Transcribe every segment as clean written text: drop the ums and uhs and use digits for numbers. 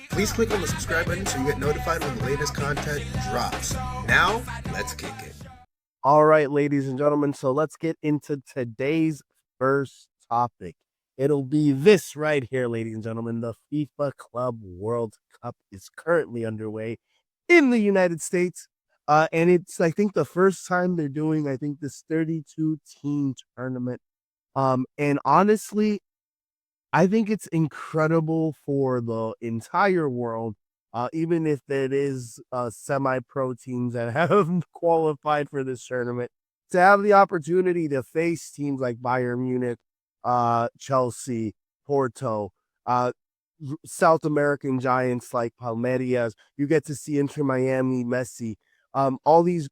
Please click on the subscribe button so you get notified when the latest content drops. Now, let's kick it. All right, ladies and gentlemen, so let's get into today's first topic. It'll be this right here, ladies and gentlemen. The FIFA Club World Cup is currently underway in the United States. And it's, I think, the first time they're doing, I think, this 32 team tournament. And honestly, I think it's incredible for the entire world, even if it is semi-pro teams that have qualified for this tournament, to have the opportunity to face teams like Bayern Munich, Chelsea, Porto, South American giants like Palmeiras. You get to see Inter Miami, Messi, all these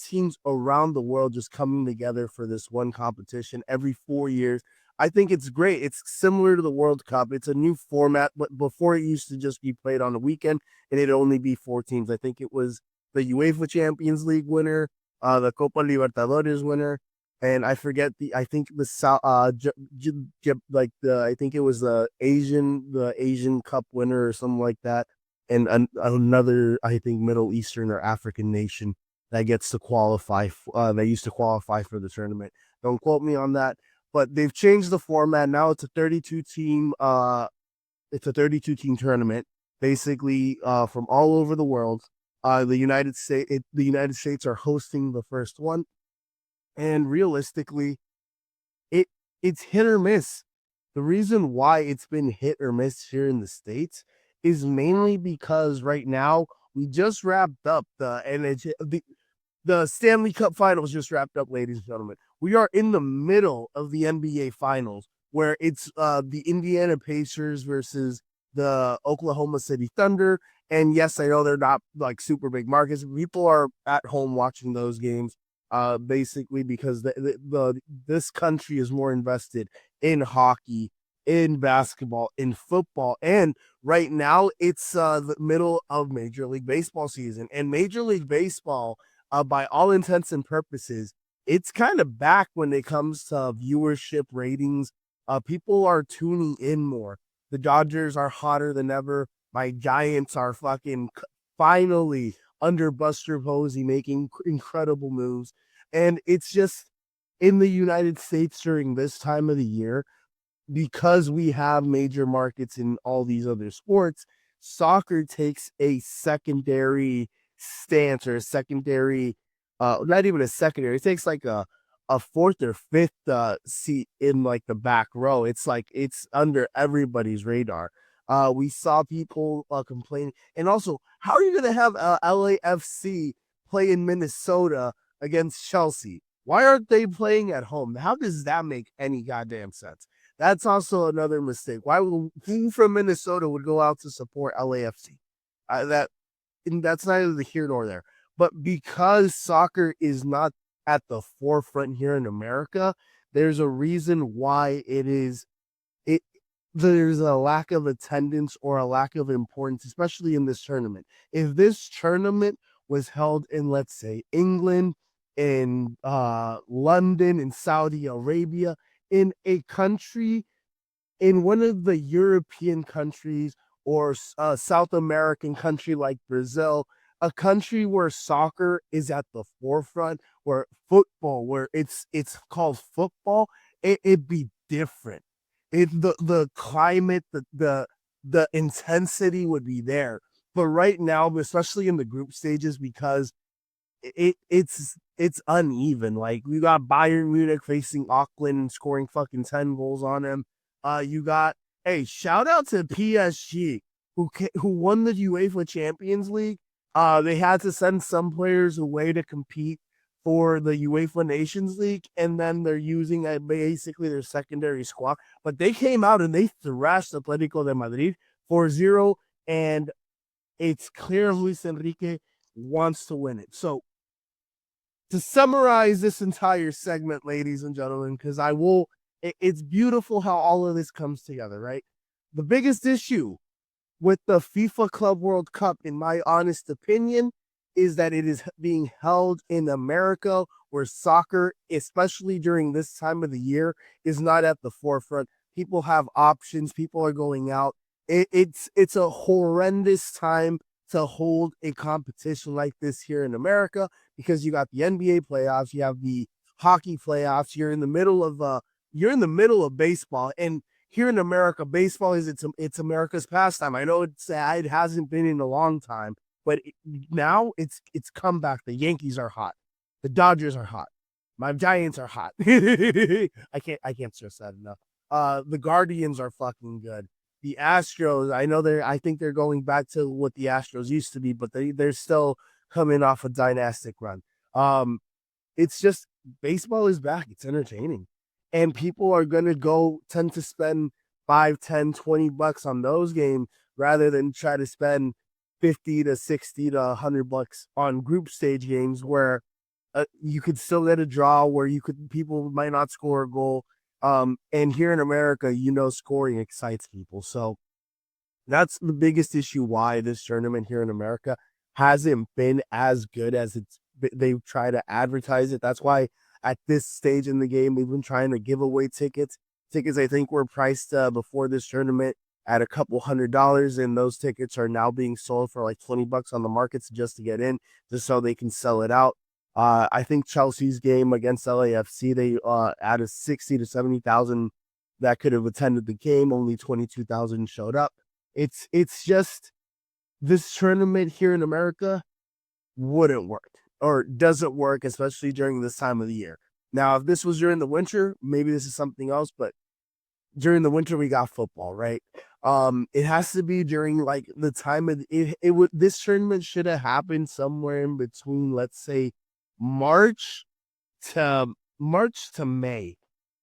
teams around the world just coming together for this one competition every 4 years. I think it's great. It's similar to the World Cup. It's a new format, but before it used to just be played on the weekend and it'd only be four teams. I think it was the UEFA Champions League winner, the Copa Libertadores winner, and I think the South, like I think it was the Asian Cup winner or something like that, and another, I think, Middle Eastern or African nation that gets to qualify. They used to qualify for the tournament. Don't quote me on that, but they've changed the format. Now it's a 32 team tournament, basically from all over the world. The United States are hosting the first one, and realistically, it it's hit or miss. The reason why it's been hit or miss here in the States is mainly because right now we just wrapped up the Stanley Cup Finals just wrapped up, ladies and gentlemen. We are in the middle of the NBA Finals, where it's the Indiana Pacers versus the Oklahoma City Thunder. And yes, I know they're not like super big markets. People are at home watching those games, basically because this country is more invested in hockey, in basketball, in football, and right now it's the middle of Major League Baseball season, and Major League Baseball, by all intents and purposes, it's kind of back when it comes to viewership ratings. People are tuning in more. The Dodgers are hotter than ever. My Giants are fucking finally under Buster Posey making incredible moves. And it's just in the United States during this time of the year, because we have major markets in all these other sports, soccer takes a secondary stance or a secondary, not even a secondary, it takes like a fourth or fifth seat in like the back row. It's like it's under everybody's radar. We saw people complaining, and also, how are you going to have LAFC play in Minnesota against Chelsea? Why aren't they playing at home? How does that make any goddamn sense? That's also another mistake. Who from Minnesota would go out to support LAFC? That's neither the here nor there. But because soccer is not at the forefront here in America, there's a reason why it there's a lack of attendance or a lack of importance, especially in this tournament. If this tournament was held in, let's say, England, in London, in Saudi Arabia, in a country, in one of the European countries, or a South American country like Brazil, a country where soccer is at the forefront, where football, where it's called football, it'd be different. The climate, the intensity would be there. But right now, especially in the group stages, because it's uneven. Like, we got Bayern Munich facing Auckland and scoring fucking 10 goals on them. You got, hey, shout out to PSG, who won the UEFA Champions League. They had to send some players away to compete for the UEFA Nations League, and then they're using basically their secondary squad. But they came out and they thrashed Atletico de Madrid 4-0, and it's clear Luis Enrique wants to win it. So, to summarize this entire segment, ladies and gentlemen, because it's beautiful how all of this comes together, right? The biggest issue with the FIFA Club World Cup, in my honest opinion, is that it is being held in America, where soccer, especially during this time of the year, is not at the forefront. People have options. People are going out It's a horrendous time to hold a competition like this here in America, because you got the NBA playoffs, you have the hockey playoffs, you're in the middle of baseball, and here in America, baseball is it's America's pastime. I know it hasn't been in a long time, but now it's come back. The Yankees are hot, the Dodgers are hot, my Giants are hot. I can't stress that enough. The Guardians are fucking good. The Astros, I think they're going back to what the Astros used to be, but they're still coming off a dynastic run. Um, it's just baseball is back. It's entertaining. And people are gonna tend to spend 5, 10, $20 on those games rather than try to spend 50 to 60 to $100 on group stage games where you could still get a draw, where people might not score a goal. And here in America, scoring excites people. So that's the biggest issue why this tournament here in America hasn't been as good as they've tried to advertise it. That's why at this stage in the game, we've been trying to give away tickets. Tickets, I think, were priced before this tournament at a couple $100, and those tickets are now being sold for like $20 on the markets just to get in, just so they can sell it out. I think Chelsea's game against LAFC, they added 60 to 70,000 that could have attended the game. Only 22,000 showed up. It's just this tournament here in America wouldn't work or doesn't work, especially during this time of the year. Now, if this was during the winter, maybe this is something else, but during the winter we got football, right? It has to be during like the time of this tournament should have happened somewhere in between, let's say March to May,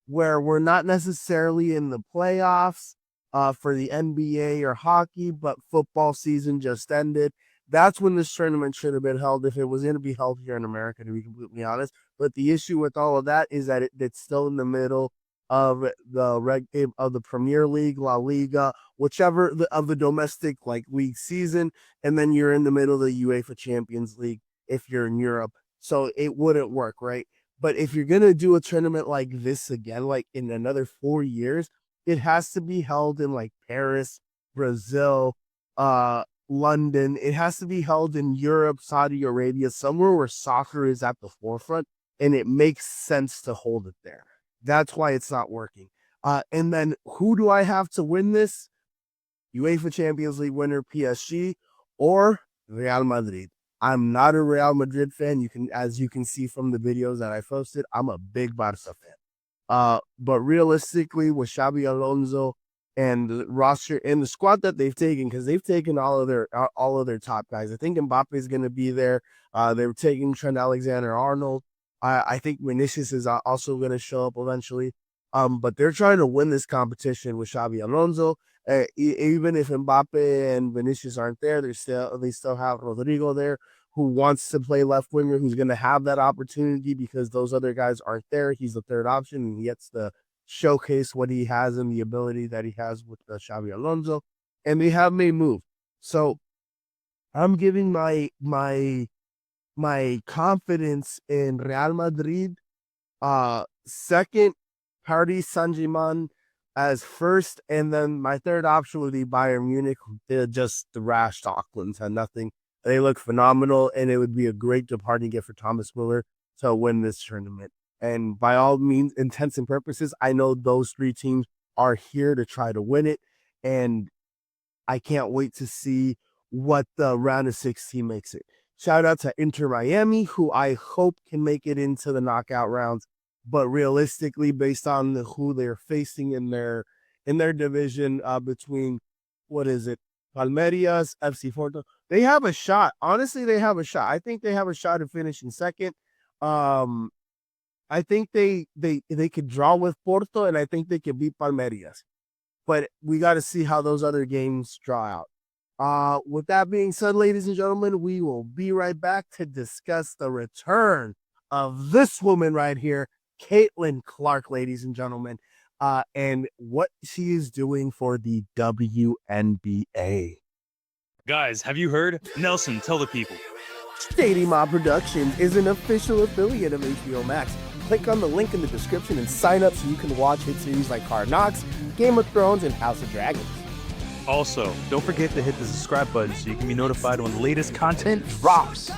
where we're not necessarily in the playoffs for the NBA or hockey, but football season just ended. That's when this tournament should have been held, if it was going to be held here in America, to be completely honest. But the issue with all of that is that it's still in the middle of the Premier League, La Liga, whichever of the domestic league season, and then you're in the middle of the UEFA Champions League if you're in Europe. So it wouldn't work, right? But if you're gonna do a tournament like this again, like in another 4 years, it has to be held in like Paris, Brazil, London. It has to be held in Europe, Saudi Arabia, somewhere where soccer is at the forefront, and it makes sense to hold it there. That's why it's not working. And then who do I have to win this? UEFA Champions League winner PSG or Real Madrid. I'm not a Real Madrid fan. As you can see from the videos that I posted, I'm a big Barca fan. But realistically, with Xabi Alonso and the roster and the squad that they've taken, because they've taken all of their top guys. I think Mbappe is going to be there. They're taking Trent Alexander-Arnold. I think Vinicius is also going to show up eventually. But they're trying to win this competition with Xabi Alonso. Even if Mbappe and Vinicius aren't there, they still have Rodrigo there, who wants to play left winger, who's going to have that opportunity because those other guys aren't there. He's the third option, and he gets to showcase what he has and the ability that he has with Xabi Alonso. And they have made moves. So I'm giving my confidence in Real Madrid second, Paris Saint-Germain as first, and then my third option would be Bayern Munich. They're just thrashed Auckland, had nothing. They look phenomenal, and it would be a great departing gift for Thomas Müller to win this tournament. And by all means, intents and purposes, I know those three teams are here to try to win it, and I can't wait to see what the round of 16 makes it. Shout out to Inter Miami, who I hope can make it into the knockout rounds. But realistically, based on who they're facing in their division, between Palmeiras, FC Porto, they have a shot. Honestly, they have a shot. I think they have a shot of finishing second. I think they could draw with Porto, and I think they could beat Palmeiras. But we got to see how those other games draw out. With that being said, ladies and gentlemen, we will be right back to discuss the return of this woman right here, Caitlin Clark, ladies and gentlemen, and what she is doing for the WNBA. Guys, have you heard? Nelson, tell the people. Shady Mob Productions is an official affiliate of HBO Max. Click on the link in the description and sign up so you can watch hit series like Hard Knocks, Game of Thrones, and House of Dragons. Also, don't forget to hit the subscribe button so you can be notified when the latest content drops.